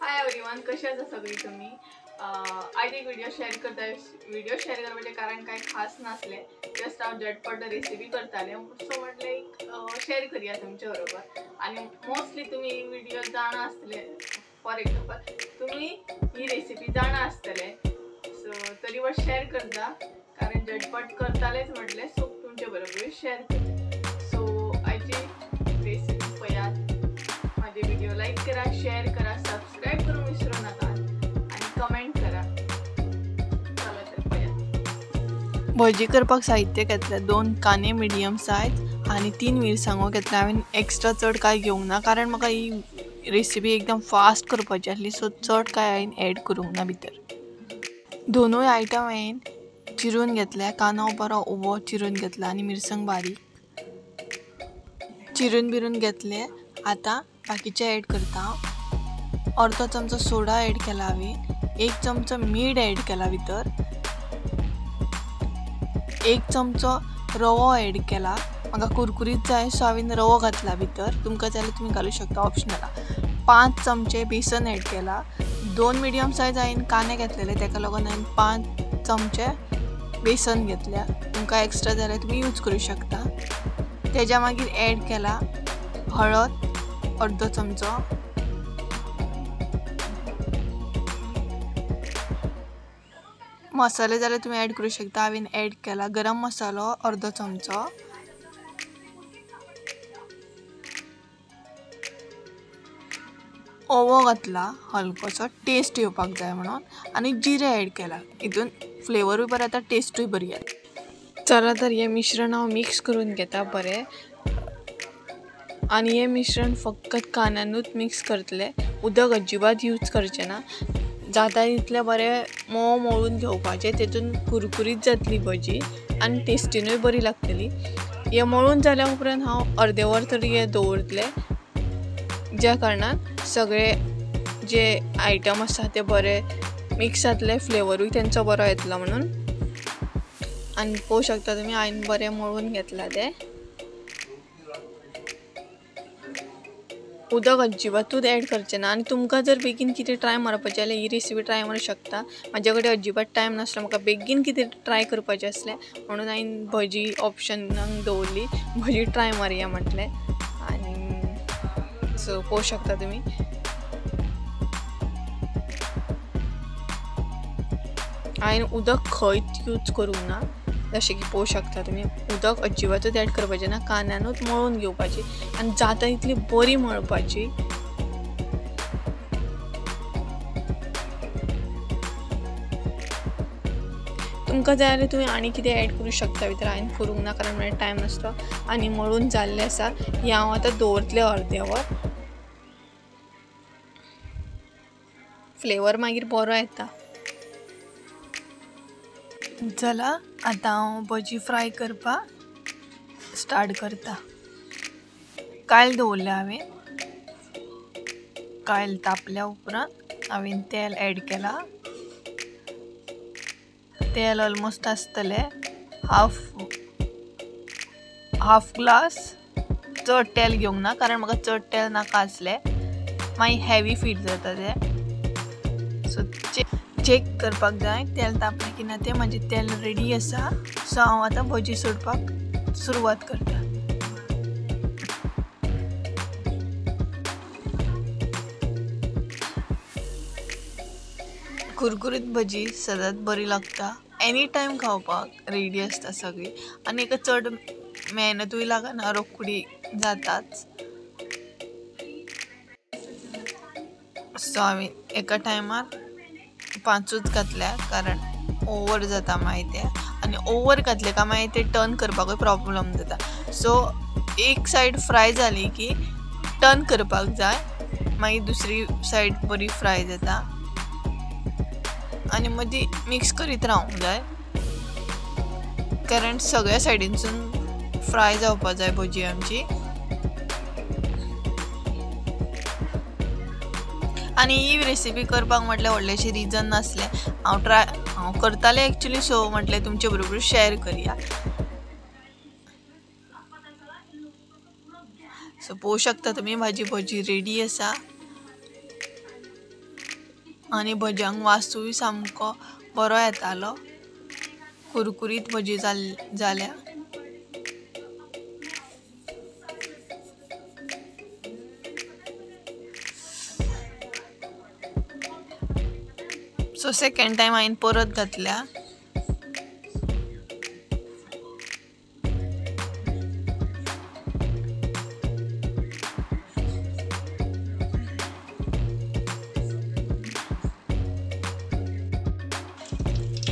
Hi everyone, कशे आसा सगळी तुम्ही? आज एक व्हिडिओ शेअर करता म्हणजे कारण काय खास नसले, जस्ट हांव झटपट रेसिपी करताले सो म्हटले एक शेअर करूया तुमच्या बरोबर. आणि मोस्टली तुम्ही व्हिडिओ जाणा आसतले, फॉर एक्झाम्पल तुम्ही ही रेसिपी जाणा आसतले, सो तरी व शेअर करता कारण झटपट करतालेच म्हटले सो तुमच्या बरोबर शेअर करते. सो आजची रेसिपी पळयात. माझे व्हिडिओ लाईक करा, शेअर करा, सबस्क्राइब करून विसरू नका आणि कमेंट करा. चला तर पळया. भजी करपाक साहित्य घेतले 2 कांदे मिडियम साइज आणि 3 मिरसांगो घेतल्या. हांवें एक्स्ट्रा चड काय घेवंक ना कारण म्हाका ही रेसिपी एकदम फास्ट करपाची आसली सो चड काय हांवें ॲड करूंक ना भितर. दोनूय आयटम हांवें चिरून घेतल्या. कांदो बरो उबो चिरून घेतला आणि मिरसांग बारीक चिरून बिरून घेतले. आता बाकीचे ॲड करता. अर्धो चमचो सोडा ॲड केला हांवें, 1 चमचो मीठ ॲड केला भितर, 1 चमचो रवो ॲड केला. म्हाका कुरकुरीत जाय सो हांवें रवो घातला भितर, तुमकां जाल्यार तुम्ही घालूं शकता, ऑप्शनल. 5 चमचे बेसन ॲड केला. 2 मिडियम सायज हांवें कांदे घेतलेले तेका लागून हांवें 5 चमचे बेसन घेतल्या. तुमकां एक्स्ट्रा जाल्यार तुम्ही यूज करूं शकता. तेज्या मागीर ॲड केला हळद अर्धो चमचो, मसाले जाल्यार तुम्ही ॲड करूं शकता. हांवें ॲड केला गरम मसालो अर्धो चमचो, ओवो घातला हलकोसो टेस्ट येवपाक जाय म्हणून, आणि जिरे ॲड केला. हितून फ्लेवरूय बरो येता, टेस्टूय बरी येता. चला तर हे मिश्रण हांव मिक्स करून घेता बरें. आणि हे मिश्रण फक्त कांद्यानूच मिक्स करतले, उदक अजिबात यूज करचे ना. जाता तितले बरें मळून घेवपाचे, तेतून कुरकुरीत जातली भजी आणि टेस्टीनूय बरी लागतली. हे मळून जाल्या उपरांत हांव अर्दे वर तरी हे दवरतले, ज्या कारणान सगळे जे आयटम आसा ते बरे मिक्स जातले, फ्लेवरूय तेंचो बरो येतलो म्हणून. आणि पळोवंक शकता तुम्ही हांवें बरें मळून घेतला ते. उदक अजिबातूच ॲड करचे ना. आणि तुमकां जर बेगीन कितें ट्राय मारपाचें जाल्यार ही रेसिपी ट्राय मारूं शकता. म्हाजे कडेन अजिबात टायम नासलो, म्हाका बेगीन कितें ट्राय करपाचें आसलें म्हणून हांवें भजी ऑप्शनाक दवरली, भजी ट्राय मारया म्हटलें. आणि सो पळोवंक शकता तुमी हांवें उदक खंयच यूज करूंक ना. जशें की पळोवंक शकता तुमी उदक अजिबातूच ॲड करपाचें ना, कांद्यानूच मळून घेवपाची आणि जाता तितली बरी मळपाची. तुमकां जाय जाल्यार तुमी आनी कितें ॲड करूं शकता भितर, हांवें करूंक ना कारण म्हाका टायम नासलो. आनी मळून जाल्लें आसा, हें हांव आतां दवरतलें अर्दे वर. फ्लेवर मागीर बरो येता. चला आता हांव भजी फ्राय करपाक स्टार्ट करता. कायल दवरल्या हांवें. कायल तापल्या उपरांत हांवें तेल ॲड केला. तेल ऑलमोस्ट आसतलें हाफ ग्लास. चड तेल घेवंक ना कारण म्हाका चड तेल नाका आसलें, मागीर हेवी फील जाता तें. सो चेक करपाक जाय तेल तापलें की ना तें. म्हाजें तेल रेडी आसा सो हांव आतां भजी सोडपाक सुरवात करता. कुरकुरीत भजी सदांच बरी लागता, एनी टायम खावपाक रेडी आसता सगळी. आनी एका चड मेहनतूय लागना, रोखडी जाताच. सो हांवें एका टायमार 5च घातल्या कारण ओवर जाता मागीर तें, आनी ओवर घातले काय मागीर ते टर्न करपाकूय प्रॉब्लम जाता. सो एक सायड फ्राय जाली की टर्न करपाक जाय, मागीर दुसरी सायड बरी फ्राय जाता. आनी मदीं मिक्स करीत रावंक जाय कारण सगळ्या सायडीनसून फ्राय जावपाक जाय भजी आमची. आनी ही रेसिपी करपाक म्हटल्यार व्हडलेशें रिजन नासलें, हांव करतालें एक्चुली, सो म्हटलें तुमचे बरोबर शेअर करूया. सो पळोवंक शकता तुम्ही माझी भजी रेडी आसा. आनी भज्यांक वासूय सामको बरो येतालो, कुरकुरीत भजी जाल्या। सो सेकंड टाइम हांवें परत घातल्या।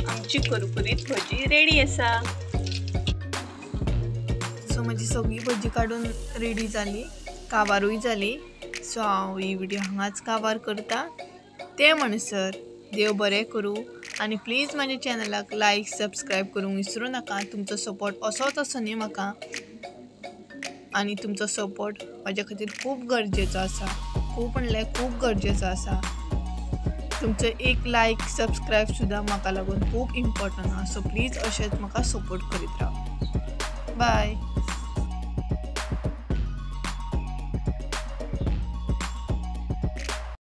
आमची कुरकुरीत भजी रेडी आसा। सो म्हजी सगळी भजी काडून रेडी जाली, काबारूय जाली। सो हांव ही व्हिडिओ हांगाच काबार करता। ते म्हणसर देव बरें करूं आनी प्लीज म्हाज्या चॅनलाक लायक सबस्क्रायब करूंक विसरूं नाका। तुमचो सपोर्ट असोच आसा न्ही म्हाका, आनी तुमचो सपोर्ट म्हाज्या खातीर खूब गरजेचो आसा, खूब म्हणल्यार खूब गरजेचो आसा। तुमचो एक लायक सबस्क्रायब सुद्दां म्हाका लागून खूब इम्पॉर्टंट आसा। सो प्लीज अशेंच म्हाका सपोर्ट करीत राव। बाय।